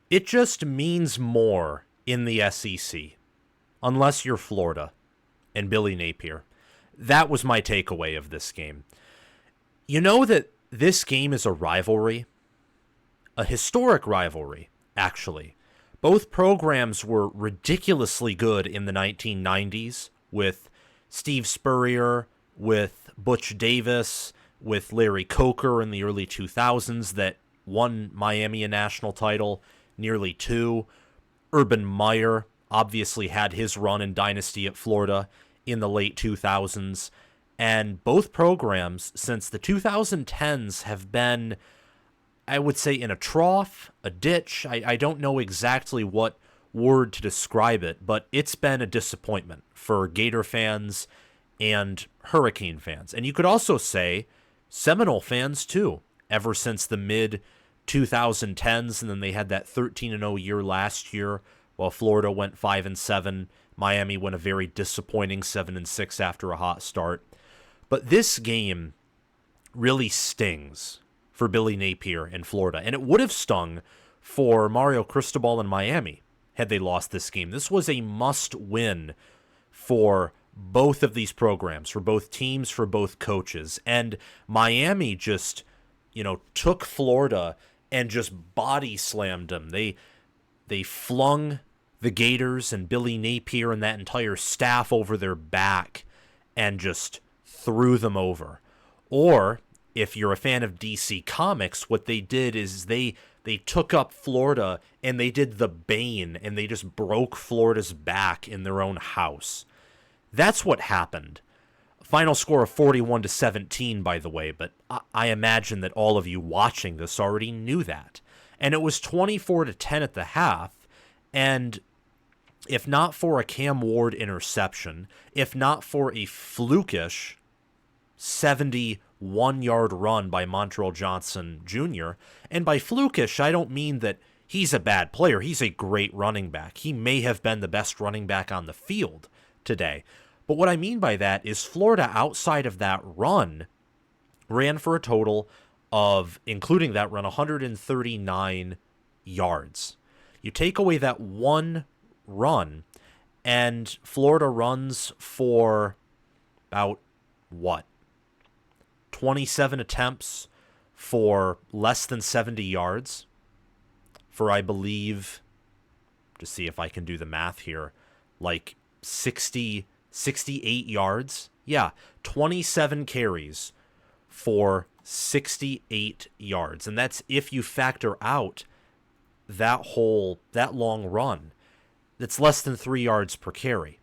It just means more in the SEC, unless you're Florida and Billy Napier. That was my takeaway of this game. You know that this game is a rivalry, a historic rivalry, actually. Both programs were ridiculously good in the 1990s with Steve Spurrier, with Butch Davis, with Larry Coker in the early 2000s that won Miami a national title, nearly two. Urban Meyer obviously had his run in Dynasty at Florida in the late 2000s. And both programs since the 2010s have been, I would say, in a trough, a ditch. I don't know exactly what word to describe it, but it's been a disappointment for Gator fans and Hurricane fans. And you could also say Seminole fans too, ever since the mid 2010s, and then they had that 13-0 year last year while Florida went 5-7. Miami went a very disappointing 7-6 after a hot start. But this game really stings for Billy Napier in Florida, and it would have stung for Mario Cristobal in Miami had they lost this game. This was a must-win for both of these programs, for both teams, for both coaches. And Miami just, took Florida and just body slammed them. They flung the Gators and Billy Napier and that entire staff over their back and just threw them over. Or, if you're a fan of DC Comics, what they did is they took up Florida and they did the Bane and they just broke Florida's back in their own house. That's what happened. Final score of 41-17, by the way, but I imagine that all of you watching this already knew that. And it was 24-10 at the half, and if not for a Cam Ward interception, if not for a flukish 71-yard run by Montrell Johnson Jr., and by flukish, I don't mean that he's a bad player. He's a great running back. He may have been the best running back on the field today. But what I mean by that is Florida, outside of that run, ran for a total of, including that run, 139 yards. You take away that one run, and Florida runs for about, 27 attempts for less than 70 yards for, I believe, to see if I can do the math here, like 68 yards. Yeah, 27 carries for 68 yards. And that's if you factor out that long run. That's less than 3 yards per carry.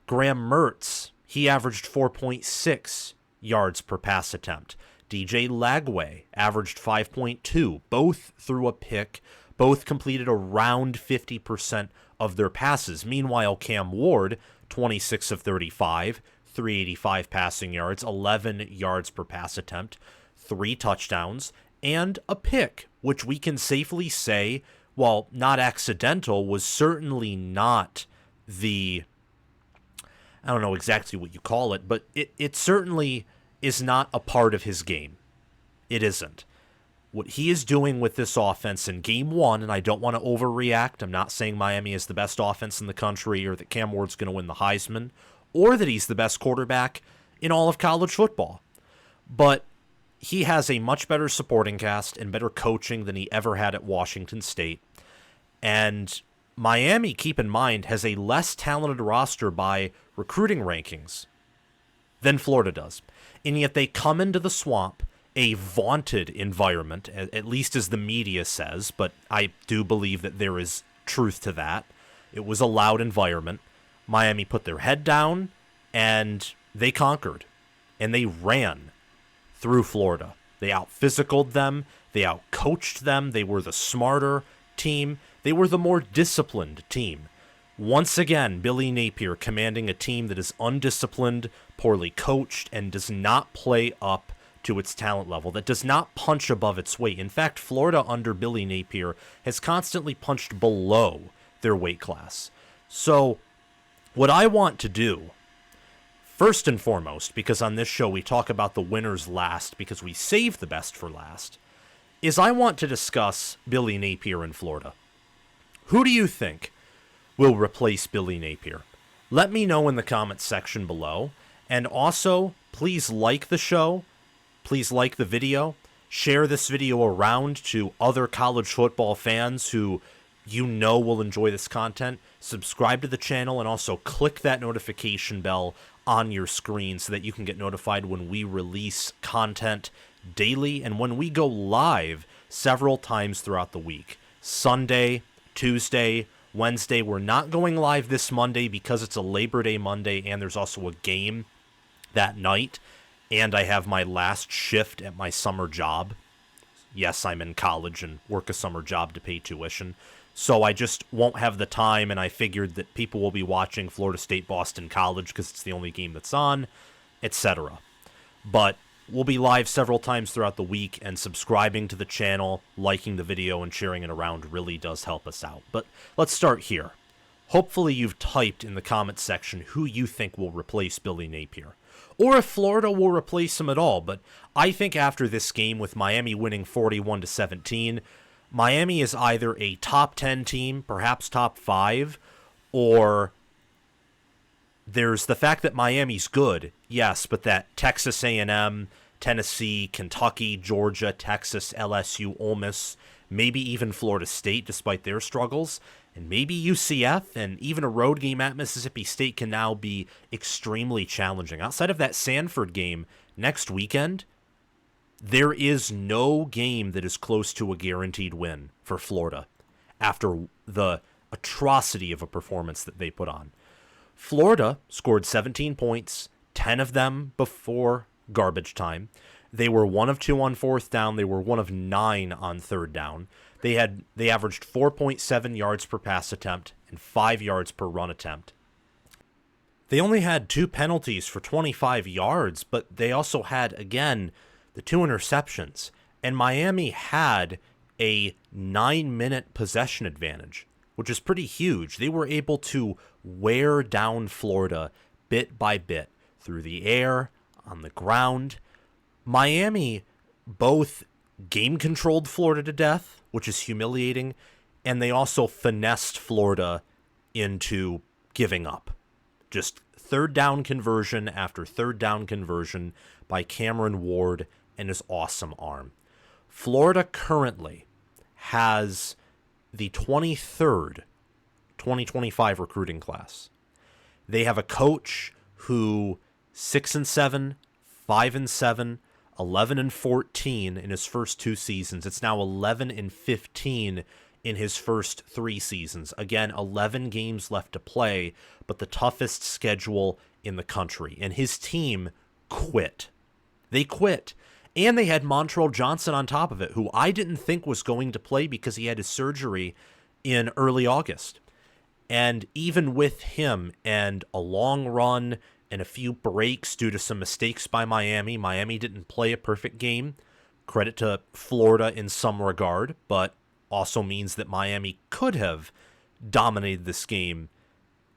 Graham Mertz, he averaged 4.6 yards per pass attempt. DJ Lagway averaged 5.2. Both threw a pick. Both completed around 50% of their passes. Meanwhile, Cam Ward, 26 of 35, 385 passing yards, 11 yards per pass attempt, 3 touchdowns, and a pick, which we can safely say, while not accidental, was certainly not the, I don't know exactly what you call it, but it certainly is not a part of his game. It isn't. What he is doing with this offense in game one, and I don't want to overreact, I'm not saying Miami is the best offense in the country or that Cam Ward's going to win the Heisman or that he's the best quarterback in all of college football. But he has a much better supporting cast and better coaching than he ever had at Washington State. And Miami, keep in mind, has a less talented roster by recruiting rankings than Florida does. And yet they come into the Swamp, a vaunted environment, at least as the media says, but I do believe that there is truth to that. It was a loud environment. Miami put their head down, and they conquered. And they ran through Florida. They out-physicaled them. They out-coached them. They were the smarter team. They were the more disciplined team. Once again, Billy Napier commanding a team that is undisciplined, poorly coached, and does not play up to its talent level, that does not punch above its weight. In fact, Florida under Billy Napier has constantly punched below their weight class. So what I want to do, first and foremost, because on this show we talk about the winners last because we save the best for last, is I want to discuss Billy Napier in Florida. Who do you think will replace Billy Napier? Let me know in the comments section below. And also, please like the show. Please like the video. Share this video around to other college football fans who you know will enjoy this content. Subscribe to the channel and also click that notification bell on your screen so that you can get notified when we release content daily and when we go live several times throughout the week. Sunday, Tuesday, Wednesday. We're not going live this Monday because it's a Labor Day Monday and there's also a game that night. And I have my last shift at my summer job. Yes, I'm in college and work a summer job to pay tuition. So I just won't have the time, and I figured that people will be watching Florida State Boston College because it's the only game that's on, etc. But we'll be live several times throughout the week, and subscribing to the channel, liking the video, and sharing it around really does help us out. But let's start here. Hopefully you've typed in the comments section who you think will replace Billy Napier, or if Florida will replace him at all. But I think after this game with Miami winning 41-17, Miami is either a top 10 team, perhaps top 5, or there's the fact that Miami's good, yes, but that Texas A&M, Tennessee, Kentucky, Georgia, Texas, LSU, Ole Miss, maybe even Florida State despite their struggles, and maybe UCF, and even a road game at Mississippi State can now be extremely challenging. Outside of that Sanford game next weekend, there is no game that is close to a guaranteed win for Florida after the atrocity of a performance that they put on. Florida scored 17 points, 10 of them before garbage time. They were 1 of 2 on fourth down. They were 1 of 9 on third down. They averaged 4.7 yards per pass attempt and 5 yards per run attempt. They only had 2 penalties for 25 yards, but they also had, again, the 2 interceptions. And Miami had a 9-minute possession advantage, which is pretty huge. They were able to wear down Florida bit by bit through the air, on the ground. Miami both game-controlled Florida to death, which is humiliating, and they also finessed Florida into giving up. Just third down conversion after third down conversion by Cameron Ward and his awesome arm. Florida currently has the 23rd 2025 recruiting class. They have a coach who 6-7, 5-7, 11-14 in his first 2 seasons. It's now 11-15 in his first 3 seasons. Again, 11 games left to play, but the toughest schedule in the country. And his team quit. They quit. And they had Montrell Johnson on top of it, who I didn't think was going to play because he had his surgery in early August. And even with him and a long run and a few breaks due to some mistakes by Miami, Miami didn't play a perfect game. Credit to Florida in some regard, but also means that Miami could have dominated this game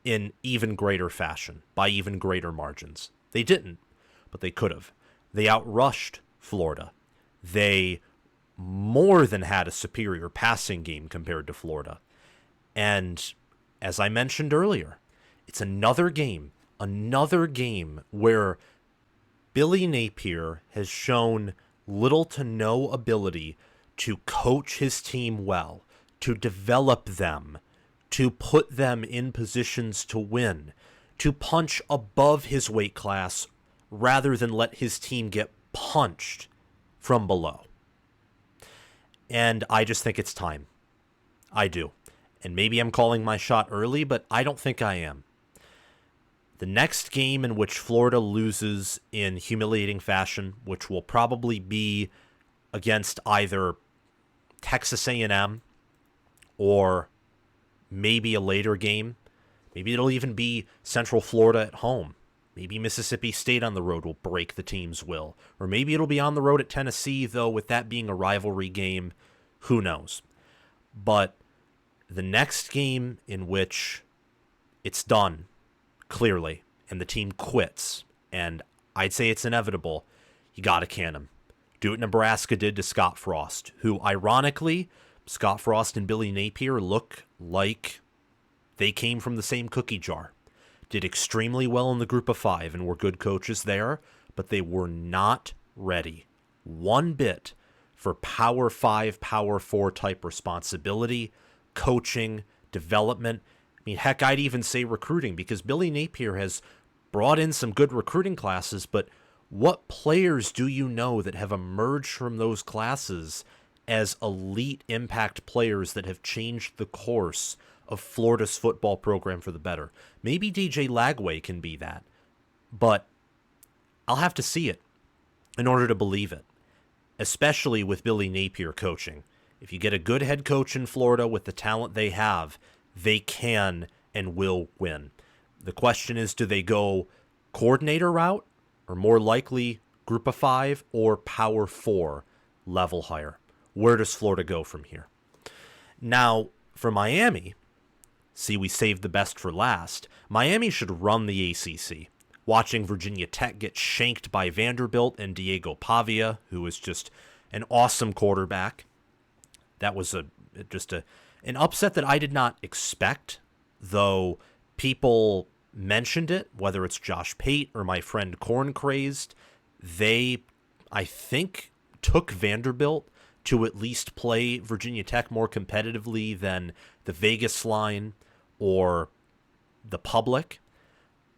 in even greater fashion, by even greater margins. They didn't, but they could have. They outrushed Florida. They more than had a superior passing game compared to Florida. And as I mentioned earlier, it's another game where Billy Napier has shown little to no ability to coach his team well, to develop them, to put them in positions to win, to punch above his weight class rather than let his team get punched from below. And I just think it's time. I do. And maybe I'm calling my shot early, but I don't think I am. The next game in which Florida loses in humiliating fashion, which will probably be against either Texas A&M or maybe a later game. Maybe it'll even be Central Florida at home. Maybe Mississippi State on the road will break the team's will. Or maybe it'll be on the road at Tennessee, though with that being a rivalry game, who knows. But the next game in which it's done, clearly, and the team quits, and I'd say it's inevitable, you gotta can him. Do what Nebraska did to Scott Frost, who ironically Scott Frost and Billy Napier look like they came from the same cookie jar. Did extremely well in the group of 5 and were good coaches there, but they were not ready one bit for Power 5, Power 4 type responsibility, coaching, development. I mean, heck, I'd even say recruiting, because Billy Napier has brought in some good recruiting classes, but what players do you know that have emerged from those classes as elite impact players that have changed the course of Florida's football program for the better? Maybe DJ Lagway can be that, but I'll have to see it in order to believe it, especially with Billy Napier coaching. If you get a good head coach in Florida with the talent they have, they can and will win. The question is, do they go coordinator route, or more likely group of 5 or Power 4 level higher? Where does Florida go from here? Now, for Miami, see, we saved the best for last. Miami should run the ACC. Watching Virginia Tech get shanked by Vanderbilt and Diego Pavia, who is just an awesome quarterback. That was an upset that I did not expect, though people mentioned it, whether it's Josh Pate or my friend Corn Crazed. They, I think, took Vanderbilt to at least play Virginia Tech more competitively than the Vegas line or the public.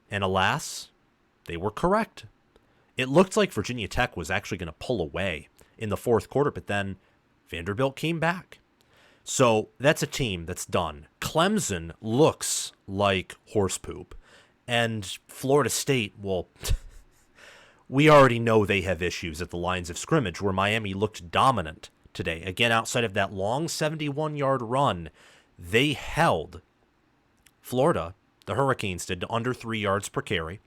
And alas, they were correct. It looked like Virginia Tech was actually going to pull away in the fourth quarter, but then Vanderbilt came back. So that's a team that's done. Clemson looks like horse poop. And Florida State, well, we already know they have issues at the lines of scrimmage, where Miami looked dominant today. Again, outside of that long 71-yard run, they held Florida, the Hurricanes did, to under 3 yards per carry.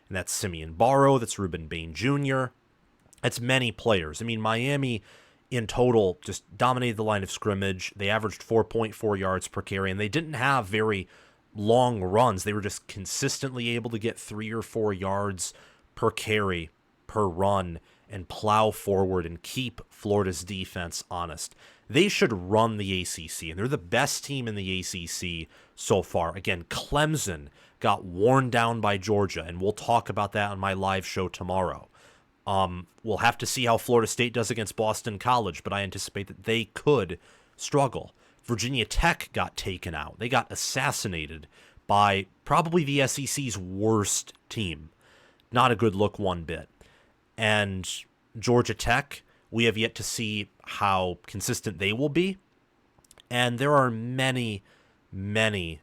And that's Simeon Barrow, that's Ruben Bain Jr., that's many players. I mean, Miami in total just dominated the line of scrimmage. They averaged 4.4 yards per carry, and they didn't have very long runs. They were just consistently able to get 3 or 4 yards per carry, per run, and plow forward and keep Florida's defense honest. They should run the ACC, and they're the best team in the ACC so far. Again, Clemson got worn down by Georgia, and we'll talk about that on my live show tomorrow. We'll have to see how Florida State does against Boston College, but I anticipate that they could struggle. Virginia Tech got taken out. They got assassinated by probably the SEC's worst team. Not a good look one bit. And Georgia Tech, we have yet to see how consistent they will be. And there are many, many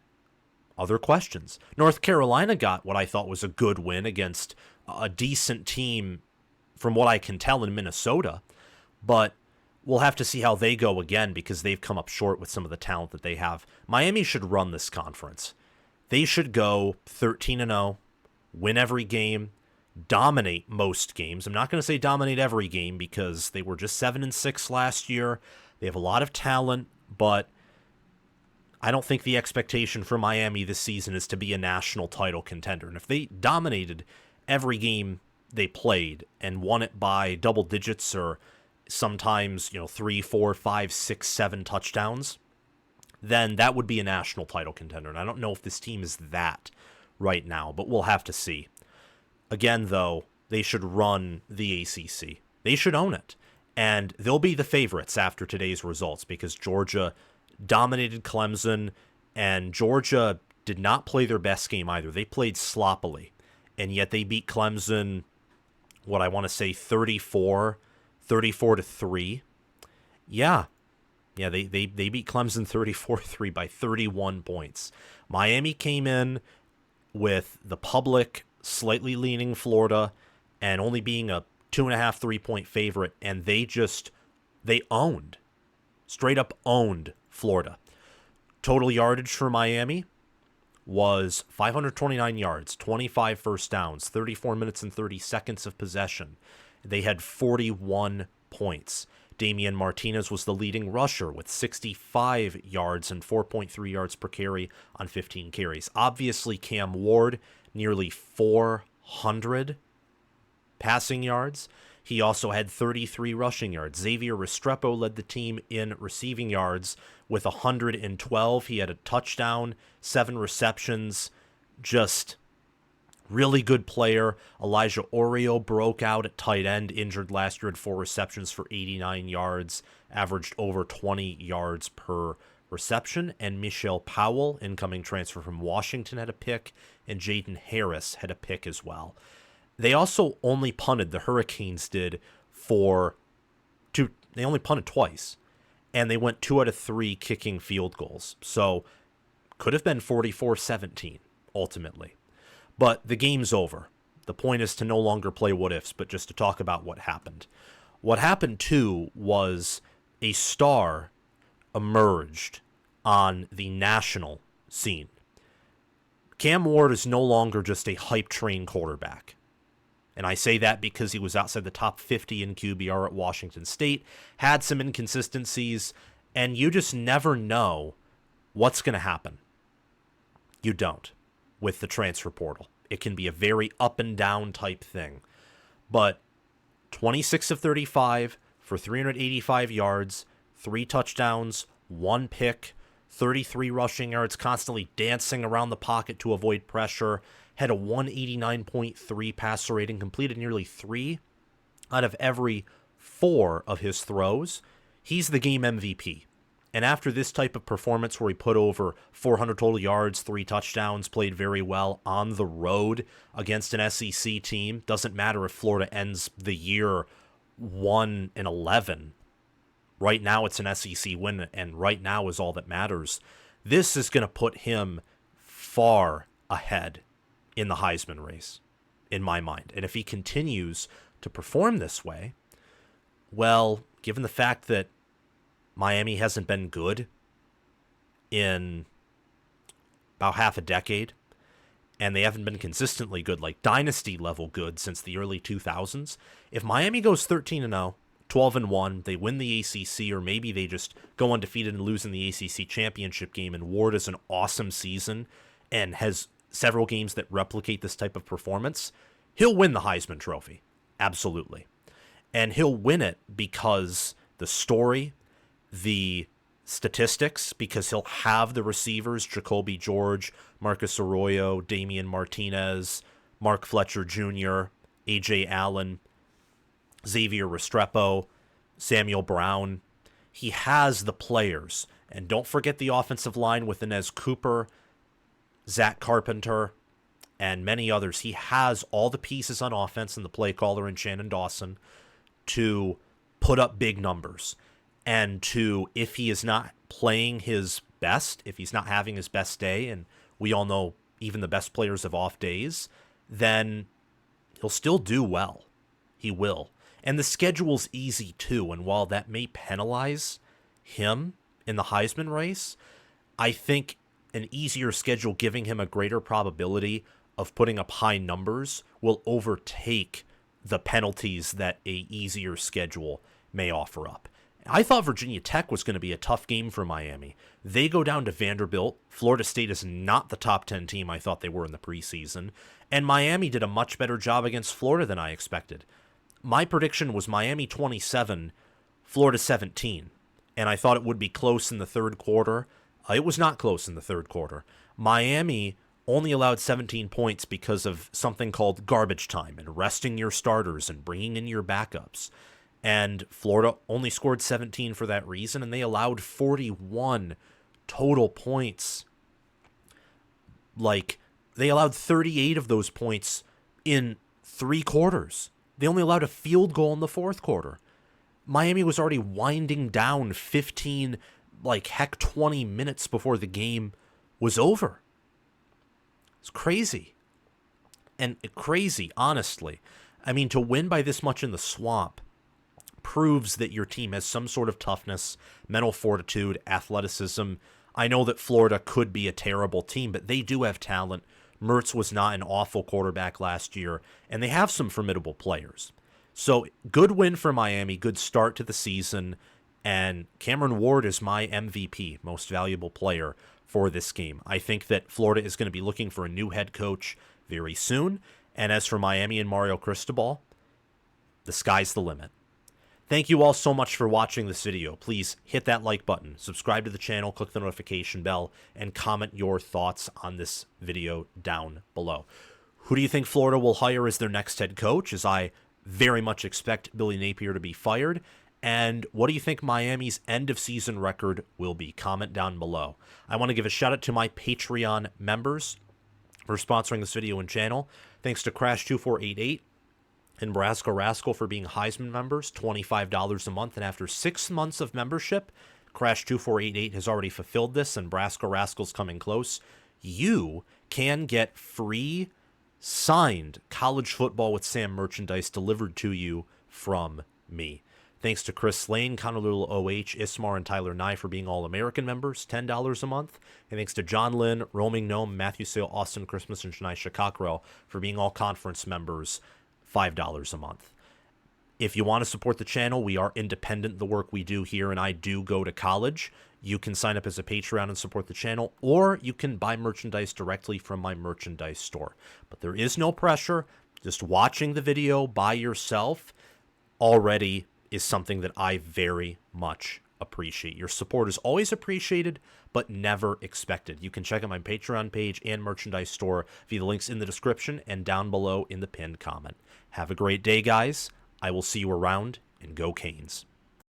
other questions. North Carolina got what I thought was a good win against a decent team, from what I can tell, in Minnesota. But we'll have to see how they go again, because they've come up short with some of the talent that they have. Miami should run this conference. They should go 13-0, win every game, dominate most games. I'm not going to say dominate every game, because they were just 7-6 last year. They have a lot of talent, but I don't think the expectation for Miami this season is to be a national title contender. And if they dominated every game they played and won it by double digits, or sometimes 3, 4, 5, 6, 7 touchdowns, then that would be a national title contender. And I don't know if this team is that right now, but we'll have to see. Again, though, they should run the ACC. They should own it. And they'll be the favorites after today's results, because Georgia dominated Clemson, and Georgia did not play their best game either. They played sloppily, and yet they beat Clemson, what I want to say, 34-3. Yeah, they beat Clemson 34-3 by 31 points. Miami came in with the public slightly leaning Florida and only being a 2.5, 3-point favorite, and they owned, straight up owned Florida. Total yardage for Miami was 529 yards, 25 first downs, 34 minutes and 30 seconds of possession. They had 41 points. Damian Martinez was the leading rusher with 65 yards and 4.3 yards per carry on 15 carries. Obviously, Cam Ward, nearly 400 passing yards. He also had 33 rushing yards. Xavier Restrepo led the team in receiving yards with 112. He had a touchdown, 7 receptions, just really good player. Elijah Oreo broke out at tight end, injured last year, had 4 receptions for 89 yards, averaged over 20 yards per reception. And Michelle Powell, incoming transfer from Washington, had a pick, and Jaden Harris had a pick as well. They also only punted, the Hurricanes did, they only punted twice, and they went 2 out of 3 kicking field goals. So could have been 44-17 ultimately. But the game's over. The point is to no longer play what ifs, but just to talk about what happened. What happened too was a star emerged on the national scene. Cam Ward is no longer just a hype train quarterback. And I say that because he was outside the top 50 in QBR at Washington State, had some inconsistencies, and you just never know what's going to happen. You don't with the transfer portal. It can be a very up and down type thing. But 26 of 35 for 385 yards, 3 touchdowns, 1 pick, 33 rushing yards, constantly dancing around the pocket to avoid pressure, had a 189.3 passer rating, completed nearly 3 out of every 4 of his throws. He's the game MVP. And after this type of performance where he put over 400 total yards, 3 touchdowns, played very well on the road against an SEC team, doesn't matter if Florida ends the year 1-11. Right now it's an SEC win, and right now is all that matters. This is going to put him far ahead in the Heisman race, in my mind. And if he continues to perform this way, well, given the fact that Miami hasn't been good in about half a decade, and they haven't been consistently good, like dynasty level good, since the early 2000s, if Miami goes 13-0, 12-1, they win the ACC, or maybe they just go undefeated and lose in the ACC championship game, and Ward has an awesome season and has several games that replicate this type of performance, he'll win the Heisman Trophy. Absolutely. And he'll win it because the story, the statistics, because he'll have the receivers, Jacoby George, Marcus Arroyo, Damian Martinez, Mark Fletcher Jr., A.J. Allen, Xavier Restrepo, Samuel Brown. He has the players. And don't forget the offensive line with Inez Cooper, Zach Carpenter, and many others. He has all the pieces on offense and the play caller in Shannon Dawson to put up big numbers. And to, if he is not playing his best, if he's not having his best day, and we all know even the best players have off days, then he'll still do well. He will. And the schedule's easy too, and while that may penalize him in the Heisman race, I think an easier schedule giving him a greater probability of putting up high numbers will overtake the penalties that a easier schedule may offer up. I thought Virginia Tech was going to be a tough game for Miami. They go down to Vanderbilt. Florida State is not the top 10 team I thought they were in the preseason. And Miami did a much better job against Florida than I expected. My prediction was Miami 27, Florida 17. And I thought it would be close in the third quarter. It was not close in the third quarter. Miami only allowed 17 points because of something called garbage time and resting your starters and bringing in your backups. And Florida only scored 17 for that reason, and they allowed 41 total points. Like, they allowed 38 of those points in 3 quarters. They only allowed a field goal in the fourth quarter. Miami was already winding down 15, 20 minutes before the game was over. It's crazy. And crazy, honestly. I mean, to win by this much in the Swamp proves that your team has some sort of toughness, mental fortitude, athleticism. I know that Florida could be a terrible team, but they do have talent. Mertz was not an awful quarterback last year, and they have some formidable players. So, good win for Miami, good start to the season, and Cameron Ward is my MVP, most valuable player for this game. I think that Florida is going to be looking for a new head coach very soon, and as for Miami and Mario Cristobal, The sky's the limit. Thank you all so much for watching this video. Please hit that like button, subscribe to the channel, click the notification bell, and comment your thoughts on this video down below. Who do you think Florida will hire as their next head coach, as I very much expect Billy Napier to be fired? And what do you think Miami's end-of-season record will be? Comment down below. I want to give a shout-out to my Patreon members for sponsoring this video and channel. Thanks to Crash2488 and Brasco Rascal for being Heisman members, $25 a month. And after 6 months of membership, Crash2488 has already fulfilled this, and Brasco Rascal's coming close. You can get free signed College Football with Sam merchandise delivered to you from me. Thanks to Chris Lane, Conolulu OH, Ismar, and Tyler Nye for being All-American members, $10 a month. And thanks to John Lynn, Roaming Gnome, Matthew Sale, Austin Christmas, and Shania Shakakro for being all-conference members, $5 a month. If you want to support the channel, we are independent, the work we do here, and I do go to college. You can sign up as a Patreon and support the channel, or you can buy merchandise directly from my merchandise store. But there is no pressure. Just watching the video by yourself already is something that I very much appreciate. Your support is always appreciated, but never expected. You can check out my Patreon page and merchandise store via the links in the description and down below in the pinned comment. Have a great day, guys. I will see you around, and go Canes.